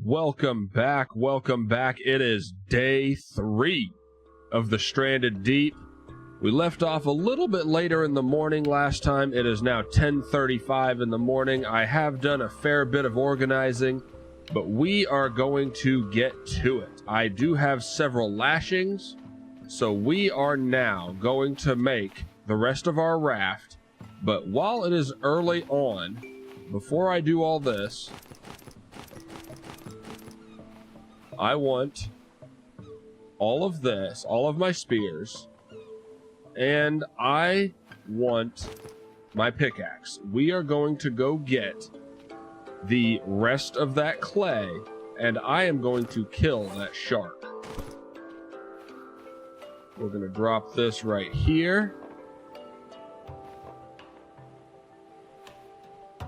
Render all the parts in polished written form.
Welcome back. It is day 3 of the Stranded Deep. We left off a little bit later in the morning last time. It is now 10:35 in the morning. I have done a fair bit of organizing, but we are going to get to it. I do have several lashings, so we are now going to make the rest of our raft. But while it is early on, before I do all this, I want all of this, all of my spears, and I want my pickaxe. We are going to go get the rest of that clay, and I am going to kill that shark. We're going to drop this right here.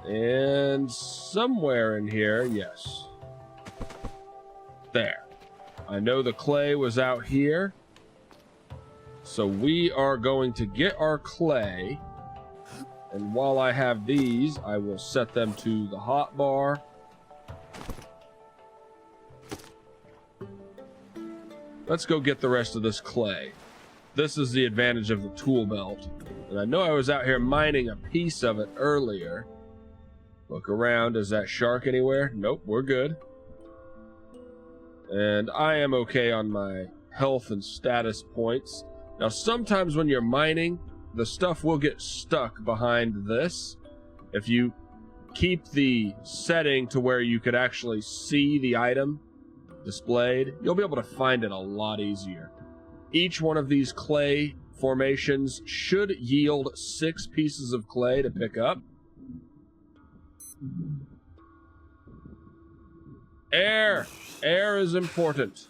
And somewhere in here, yes. There. I know the clay was out here. So we are going to get our clay. And while I have these, I will set them to the hot bar. Let's go get the rest of this clay. This is the advantage of the tool belt. And I know I was out here mining a piece of it earlier. Look around. Is that shark anywhere? Nope, we're good. And I am okay on my health and status points. Now, sometimes when you're mining, the stuff will get stuck behind this. If you keep the setting to where you could actually see the item displayed, you'll be able to find it a lot easier. Each one of these clay formations should yield 6 pieces of clay to pick up. Air! Air is important.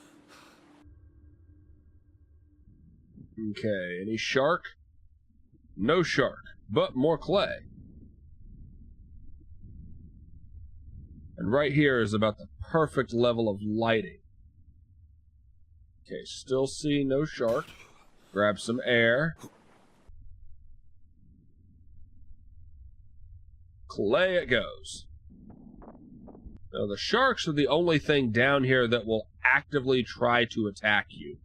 Okay, any shark? No shark, but more clay. And right here is about the perfect level of lighting. Okay, still see no shark. Grab some air. Clay it goes. Now, the sharks are the only thing down here that will actively try to attack you.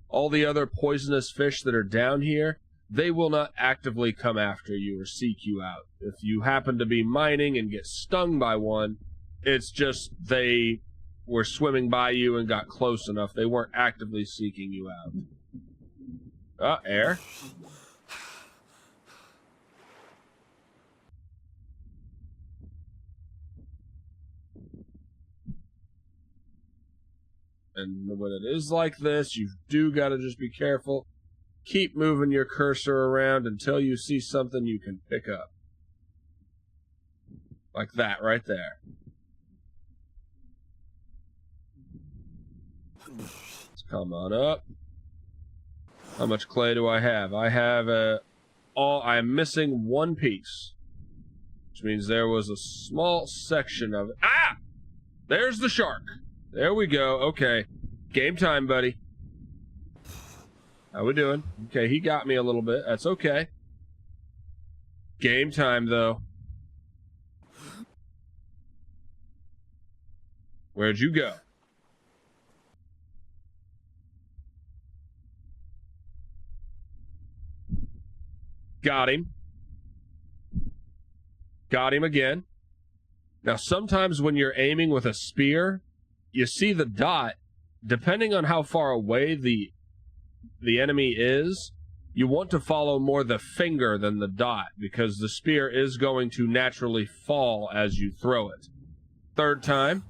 All the other poisonous fish that are down here, they will not actively come after you or seek you out. If you happen to be mining and get stung by one, it's just they were swimming by you and got close enough. They weren't actively seeking you out. Air. And when it is like this, you do got to just be careful. Keep moving your cursor around until you see something you can pick up. Like that right there. Let's come on up. How much clay do I have? I have I'm missing 1 piece. Which means there was a small section of it. Ah! There's the shark. There we go. Okay. Game time, buddy. How we doing? Okay, he got me a little bit. That's okay. Game time, though. Where'd you go? Got him. Got him again. Now, sometimes when you're aiming with a spear, you see the dot. Depending on how far away the enemy is, you want to follow more the finger than the dot, because the spear is going to naturally fall as you throw it. 3rd time.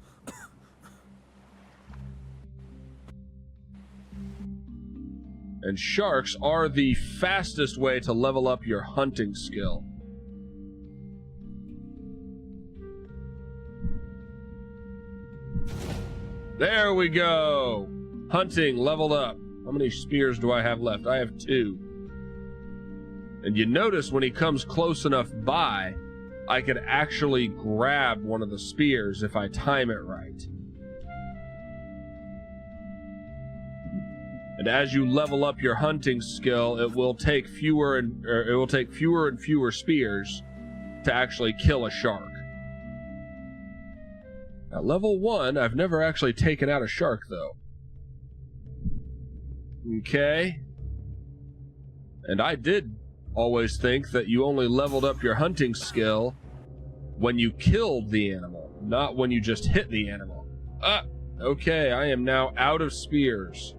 And sharks are the fastest way to level up your hunting skill. There we go. Hunting leveled up. How many spears do I have left? I have 2. And you notice when he comes close enough by, I could actually grab one of the spears if I time it right. And as you level up your hunting skill, it will take fewer and fewer spears to actually kill a shark. At level 1, I've never actually taken out a shark, though. Okay. And I did always think that you only leveled up your hunting skill when you killed the animal, not when you just hit the animal. Okay, I am now out of spears.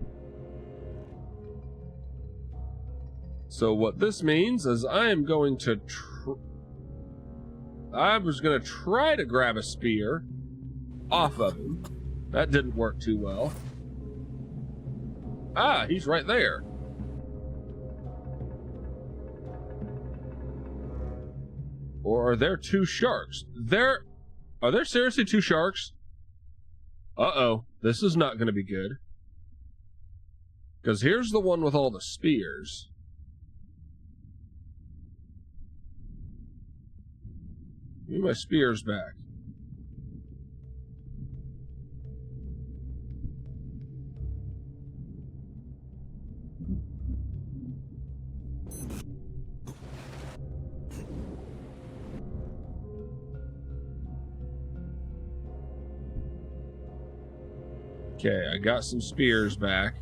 So what this means is I am going to I was going to try to grab a spear off of him. That didn't work too well. Ah, he's right there. Or are there two sharks? Are there seriously two sharks? Uh-oh, this is not going to be good. Because here's the one with all the spears. Give me my spears back. Okay, I got some spears back.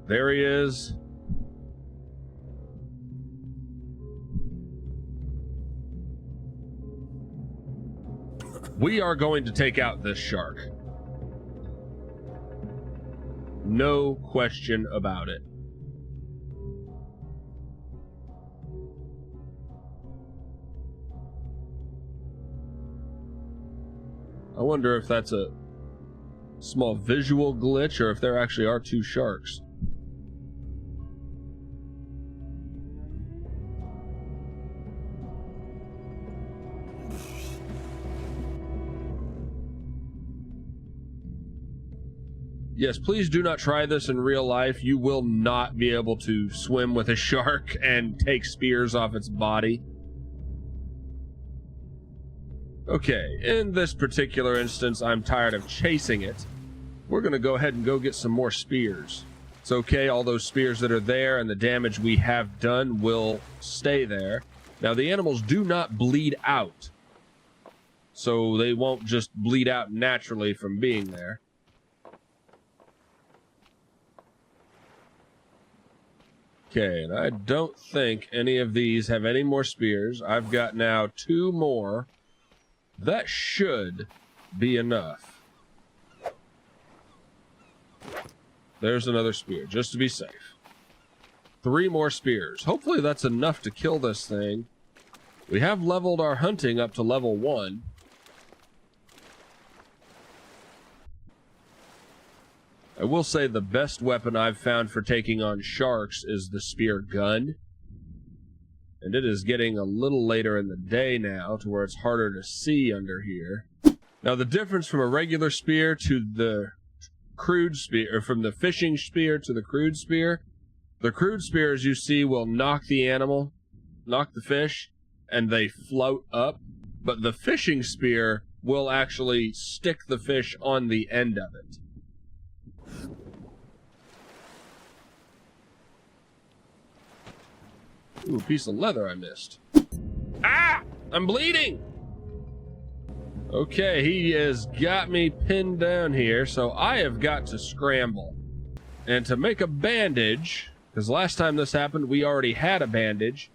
There he is. We are going to take out this shark. No question about it. I wonder if that's a small visual glitch or if there actually are two sharks. Yes, please do not try this in real life. You will not be able to swim with a shark and take spears off its body. Okay, in this particular instance, I'm tired of chasing it. We're going to go ahead and go get some more spears. It's okay, all those spears that are there and the damage we have done will stay there. Now, the animals do not bleed out, so they won't just bleed out naturally from being there. Okay, and I don't think any of these have any more spears. I've got now 2 more. That should be enough. There's another spear, just to be safe. 3 more spears. Hopefully that's enough to kill this thing. We have leveled our hunting up to level 1. I will say the best weapon I've found for taking on sharks is the spear gun. And it is getting a little later in the day now to where it's harder to see under here. Now the difference from a regular spear to the crude spear, or from the fishing spear to the crude spear, the crude spear, as you see, will knock the animal, knock the fish, and they float up. But the fishing spear will actually stick the fish on the end of it. Ooh, a piece of leather I missed. Ah! I'm bleeding! Okay, he has got me pinned down here, so I have got to scramble. And to make a bandage, because last time this happened, we already had a bandage.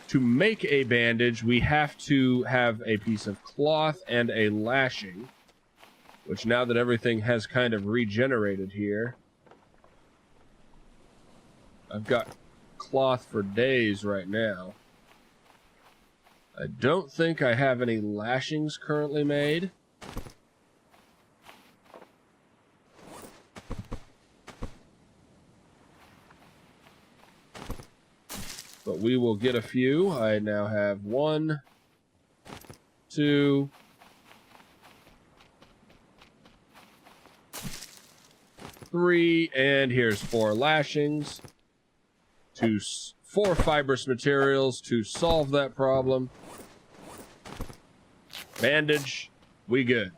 To make a bandage, we have to have a piece of cloth and a lashing, which now that everything has kind of regenerated here, I've got cloth for days right now. I don't think I have any lashings currently made. But we will get a few. I now have 1, 2, 3, and here's 4 lashings. 4 fibrous materials to solve that problem. Bandage, we good.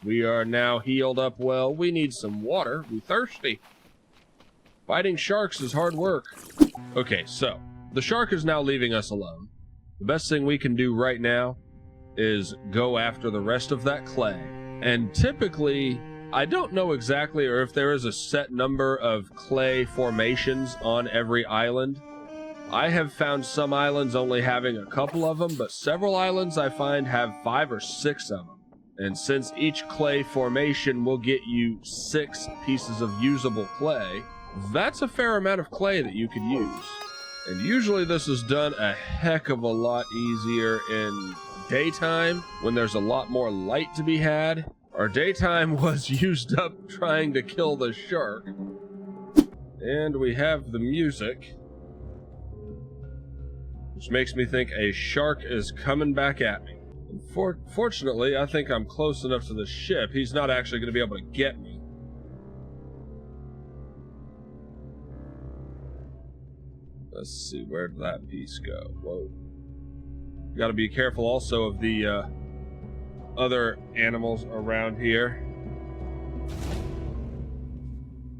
We are now healed up well. We need some water. We thirsty. Fighting sharks is hard work. Okay, so the shark is now leaving us alone. The best thing we can do right now is go after the rest of that clay. And typically, I don't know exactly or if there is a set number of clay formations on every island. I have found some islands only having a couple of them, but several islands I find have 5 or 6 of them. And since each clay formation will get you 6 pieces of usable clay, that's a fair amount of clay that you could use. And usually this is done a heck of a lot easier in daytime, when there's a lot more light to be had. Our daytime was used up trying to kill the shark. And we have the music, which makes me think a shark is coming back at me. And fortunately, I think I'm close enough to the ship, he's not actually going to be able to get me. Let's see, where did that piece go? Whoa. Got to be careful also of the other animals around here.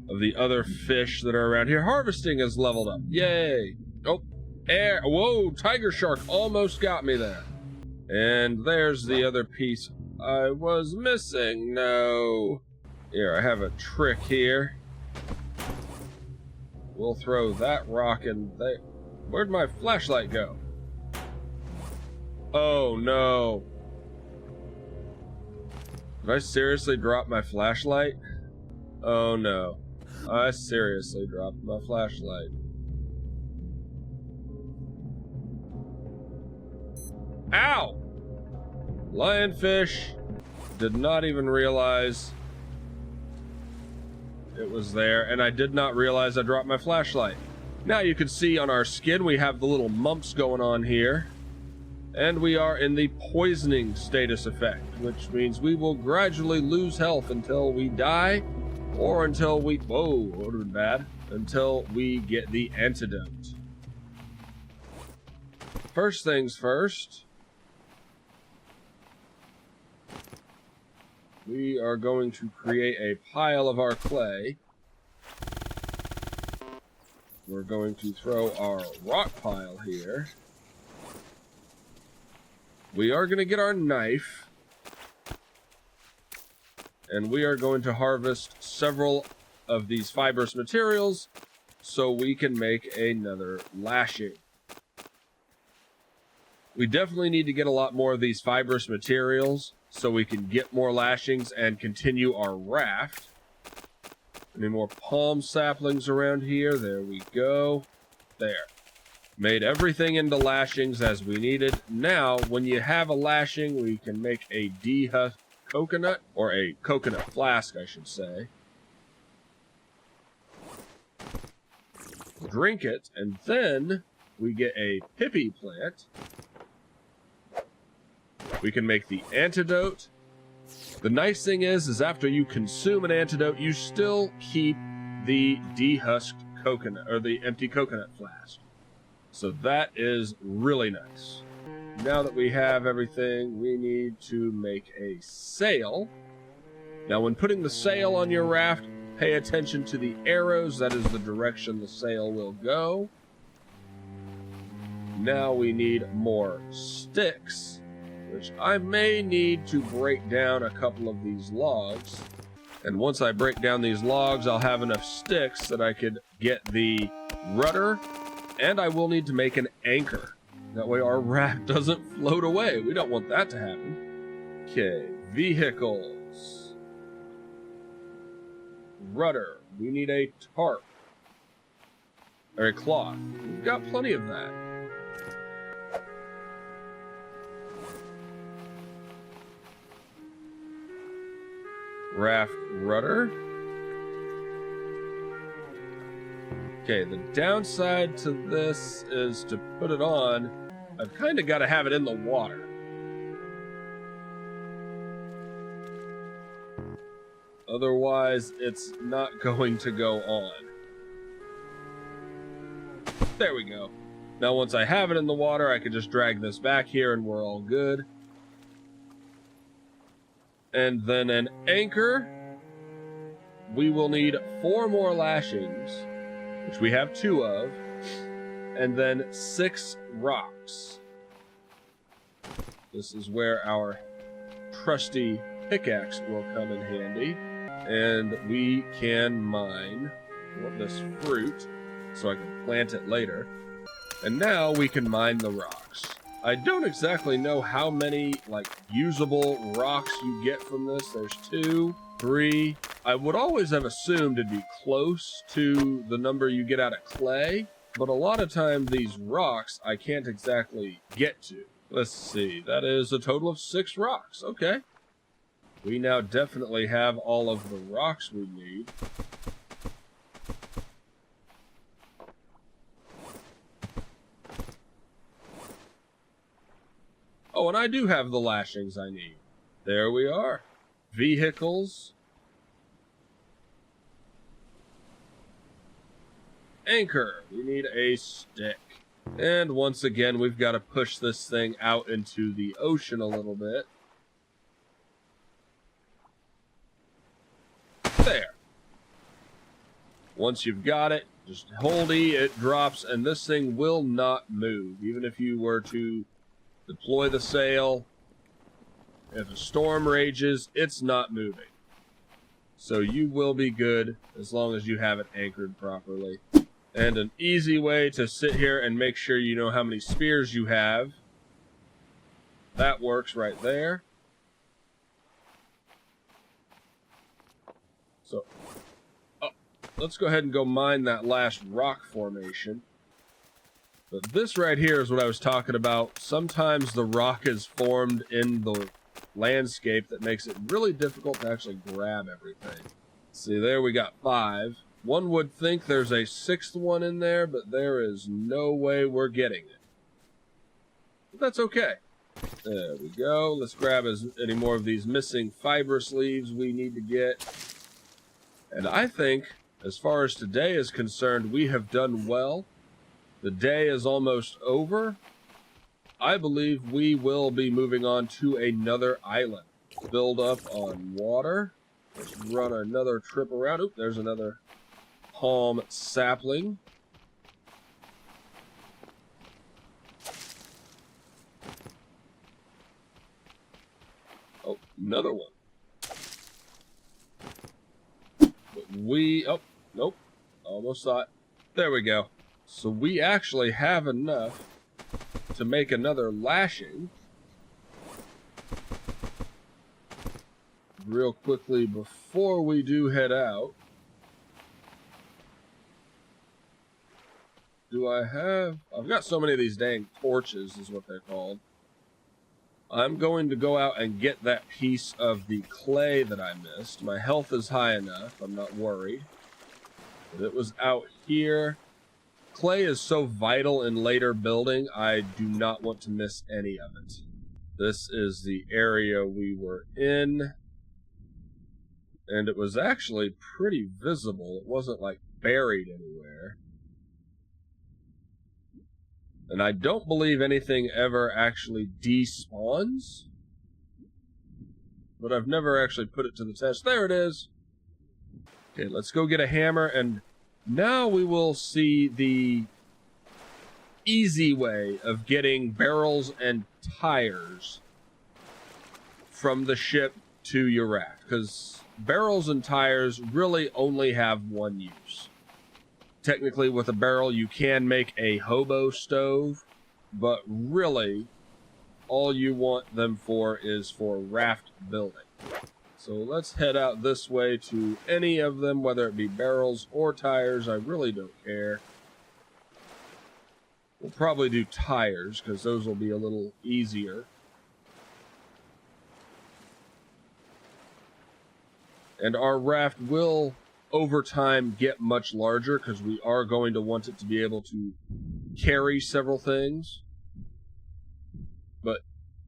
Of the other fish that are around here. Harvesting is leveled up. Yay! Oh, air. Whoa, tiger shark almost got me there. And there's the other piece I was missing. No. Here, I have a trick here. We'll throw that rock in there. Where'd my flashlight go? Oh no. Did I seriously drop my flashlight? Oh no. I seriously dropped my flashlight. Ow! Lionfish. Did not even realize it was there, and I did not realize I dropped my flashlight. Now you can see on our skin we have the little mumps going on here. And we are in the poisoning status effect, which means we will gradually lose health until we die, or until we... Whoa, that would have been bad. Until we get the antidote. First things first. We are going to create a pile of our clay. We're going to throw our rock pile here. We are going to get our knife. And we are going to harvest several of these fibrous materials so we can make another lashing. We definitely need to get a lot more of these fibrous materials so we can get more lashings and continue our raft. Any more palm saplings around here? There we go. There. Made everything into lashings as we needed. Now, when you have a lashing, we can make a dehusked coconut, or a coconut flask, I should say. Drink it, and then we get a pippy plant. We can make the antidote. The nice thing is after you consume an antidote, you still keep the dehusked coconut, or the empty coconut flask. So that is really nice. Now that we have everything, we need to make a sail. Now when putting the sail on your raft, pay attention to the arrows. That is the direction the sail will go. Now we need more sticks, which I may need to break down a couple of these logs. And once I break down these logs, I'll have enough sticks that I could get the rudder, and I will need to make an anchor. That way our raft doesn't float away. We don't want that to happen. Okay, vehicles. Rudder. We need a tarp. Or a cloth. We've got plenty of that. Raft rudder. Okay, the downside to this is to put it on, I've kind of got to have it in the water. Otherwise, it's not going to go on. There we go. Now, once I have it in the water, I can just drag this back here and we're all good. And then an anchor. We will need 4 more lashings, which we have 2 of, and then 6 rocks. This is where our trusty pickaxe will come in handy, and we can mine this fruit so I can plant it later. And now we can mine the rocks. I don't exactly know how many, like, usable rocks you get from this. There's 2, 3. I would always have assumed it'd be close to the number you get out of clay, but a lot of times these rocks I can't exactly get to. Let's see, that is a total of 6 rocks. Okay. We now definitely have all of the rocks we need. Oh, and I do have the lashings I need. There we are. Vehicles. Anchor. We need a stick. And once again, we've got to push this thing out into the ocean a little bit. There. Once you've got it, just hold E, it drops, and this thing will not move. Even if you were to deploy the sail, if a storm rages, it's not moving. So you will be good as long as you have it anchored properly. And an easy way to sit here and make sure you know how many spears you have. That works right there. So, let's go ahead and go mine that last rock formation. But this right here is what I was talking about. Sometimes the rock is formed in the landscape that makes it really difficult to actually grab everything. See, there we got 5. One would think there's a 6th one in there, but there is no way we're getting it. But that's okay. There we go. Let's grab any more of these missing fibrous leaves we need to get. And I think, as far as today is concerned, we have done well. The day is almost over. I believe we will be moving on to another island. Build up on water. Let's run another trip around. Oop, there's another palm sapling. Oh, another one. Oh, nope. Almost thought. There we go. So we actually have enough to make another lashing. Real quickly before we do head out. I've got so many of these dang torches is what they're called. I'm going to go out and get that piece of the clay that I missed. My health is high enough, I'm not worried. But it was out here. Clay is so vital in later building, I do not want to miss any of it. This is the area we were in. And it was actually pretty visible. It wasn't like buried anywhere. And I don't believe anything ever actually despawns. But I've never actually put it to the test. There it is. Okay, let's go get a hammer, and now we will see the easy way of getting barrels and tires from the ship to your raft. Because barrels and tires really only have one use. Technically, with a barrel, you can make a hobo stove, but really, all you want them for is for raft building. So let's head out this way to any of them, whether it be barrels or tires. I really don't care. We'll probably do tires, because those will be a little easier. And our raft will, over time, get much larger, because we are going to want it to be able to carry several things. But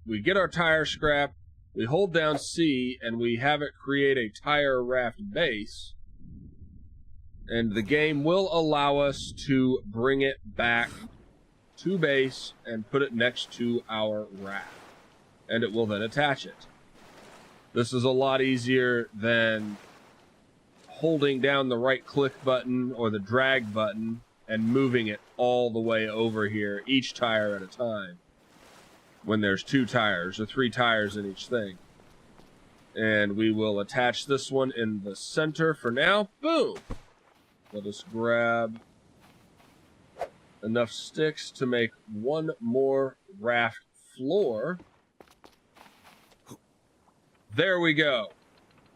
we get our tire scrap, we hold down C, and we have it create a tire raft base. And the game will allow us to bring it back to base and put it next to our raft. And it will then attach it. This is a lot easier than holding down the right click button or the drag button and moving it all the way over here, each tire at a time. when there's 2 tires or 3 tires in each thing. And we will attach this one in the center for now. Boom! Let us grab enough sticks to make one more raft floor. There we go.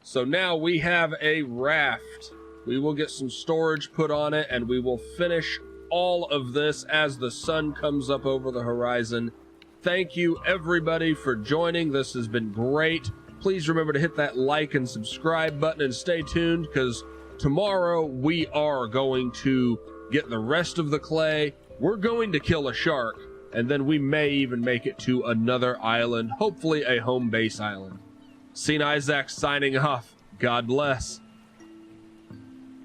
So now we have a raft. We will get some storage put on it, and we will finish all of this as the sun comes up over the horizon. Thank you, everybody, for joining. This has been great. Please remember to hit that like and subscribe button and stay tuned, because tomorrow we are going to get the rest of the clay. We're going to kill a shark, and then we may even make it to another island, hopefully a home base island. Seen Izax signing off. God bless.